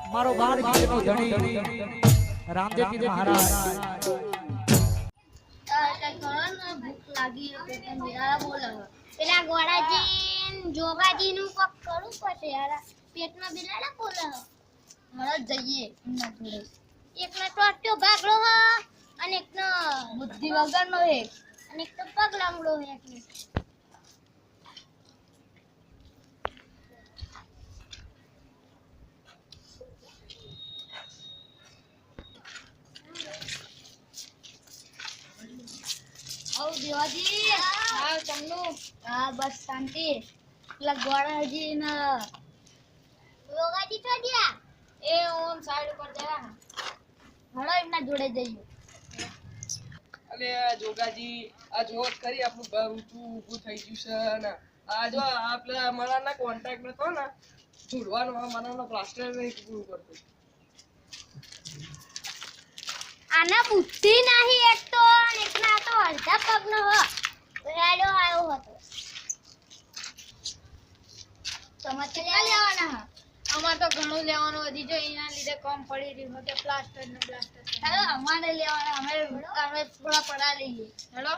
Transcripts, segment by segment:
મારો 12 ગીતનો ધણી રામદેવજી મહારાજ ભૂખ લાગી પેટને બિરાડા બોલાવે પેલા ગોડાજી જોગાજી નું કોક કરવું પડશે યાર પેટમાં બિરાડા બોલાવે મરદ જઈએ એમના જોડે એકનો ટોટ્યો ભાગલો હ અને એકનો બુદ્ધિ વગરનો હે અને એક તો પગ લાંબડો હે એટલે આવ દેવાજી હા તમનું હા બસ શાંતિ પેલા ગોડાજી ના યોગાજી તો ગયા એ ઓમ સાઈડ ઉપર જા હળો એમના જોડે જઈએ અલે જોગાજી આ જોત કરી આપણું ઘર ઊંચું થઈ ગયું છે ને આ જો આપણે અમારાના કોન્ટ્રાક્ટ નતો ને જોડવાનો અમારાનો પ્લાસ્ટર નહીં પૂરું કરતો આના બુદ્ધિ નહીં એક તો અને એકના તો અડધા પગનો હ રેડો આવ્યો હતો તમે કેટલા લેવાના હ અમાર તો ઘણું લેવાનું હતી જો એના લીધે કમ પડી રહ્યું કે પ્લાસ્ટર હેલો અમારે લેવાના અમે થોડા પડા લઈએ હેલો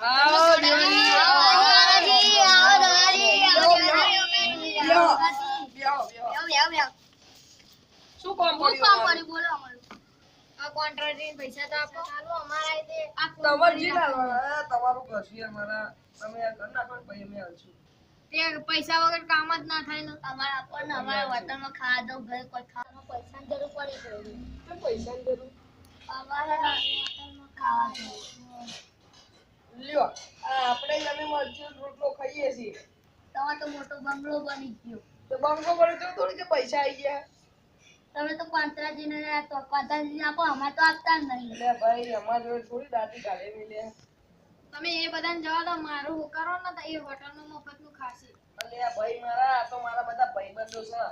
આવો દેવાજી શું કામ કર્યું બોલો અમારું આ કોન્ટ્રાક્ટ પૈસા તો આપો ચાલો અમારા તે તમારે જી લાવવાના તમારું ઘર છે અમારા તમે આ ઘર નાખો ભાઈ અમે આવશું તે પૈસા વગર કામ જ ના થાય ને અમારા આપણને અમારા વતનમાં ખાવા દઉં ઘરે કોઈ ખાવાનું પૈસાની જરૂર પડી ગઈ કેમ પૈસાની જરૂર અમારા વતનમાં ખાવા દઉં લ્યો આ આપણે અમે મરચું રોટલો ખાઈએ છીએ તમારે તો મોટો બંગલો બની ગયો તો બંગલો પડે તો થોડી કે પૈસા આવી ગયા તમે તો પાંતરાજીને તો પાંતરાજી આપો અમારે તો આપતા જ નહીં એટલે ભાઈ અમાર જોડે થોડી દાટી કાઢે મિલે તમે એ બધાને જવા દો મારું કરો ને તો એ હોટલનું મફતનું ખાશે એટલે આ ભાઈ મારા આ તો મારા બધા ભાઈબંધો છે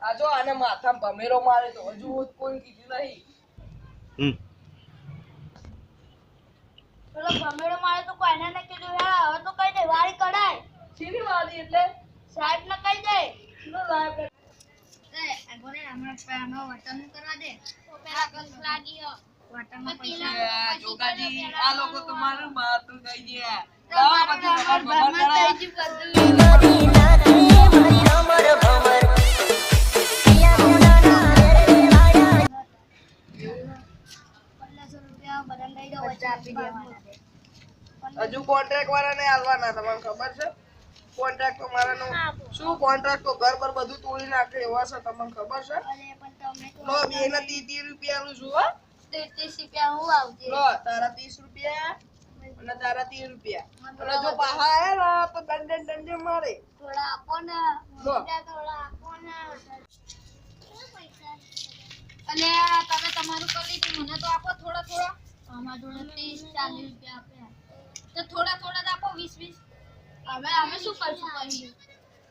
આ જો આને માથામાં ભમેરો મારે તો હજુ કોઈ કીધું નહીં પેલો ભમેડો મારે તો કોઈને ને કીધું હા હવે તો કઈ દે વાળી કઢાય સીધી વાળી એટલે સાહેબ ને કઈ દે શું લાગે આગોને હમણાં હોટલનું કરવા દે તો પેલા કસ લાગી હોટલમાં પૈસા જોગાજી આ લોકો તમારું માથું થઈ ગયા હજુ કોન્ટ્રાક્ટ વાળાને આલવાના તમને ખબર છે કોન્ટ્રાક્ટ તો મારાનો શું કોન્ટ્રાક્ટ તો ઘર પર બધું તોડી નાખે એવા છે તમને ખબર છે લો બેને 30 રૂપિયા આલું છું હો 30 રૂપિયા હું આવજે લો તારા 30 રૂપિયા અને તારા 30 રૂપિયા અને જો પાહા આયા તો દંડે મારે થોડા આપો ને લો થોડા આપો ને અને તમે તમારું કરી લીધું મને તો આપો થોડા થોડા અમારા જોડે 30 40 રૂપિયા આપ્યા તો થોડા થોડા જ આપો 20 અમે શું કરશું પછી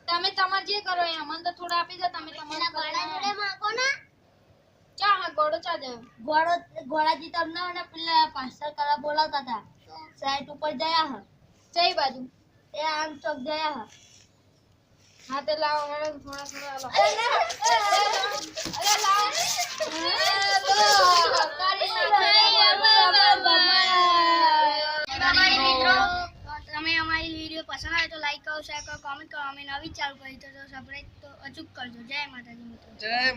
તમે તમાર જે કરો એ અમને તો થોડા આપી દો તમે પેલા તમારા ગોડા જોડે માંગો ને ચા હા ગોળો ચા દે ગોળાજી તમને અને પેલા પાછળ કરા બોલાવતા હતા સાઈડ ઉપર ગયા હ જઈ બાજુ એ આમ ચોક ગયા હ હા તે લાવો મને થોડા થોડા આલો તમે અમારી વિડીયો પસંદ આવે તો લાઈક કરો શેર કરો કોમેન્ટ કરો અમે નવી ચાલુ કરી તો સબસ્ક્રાઇબ તો અચૂક કરજો જય માતાજી મિત્રો જય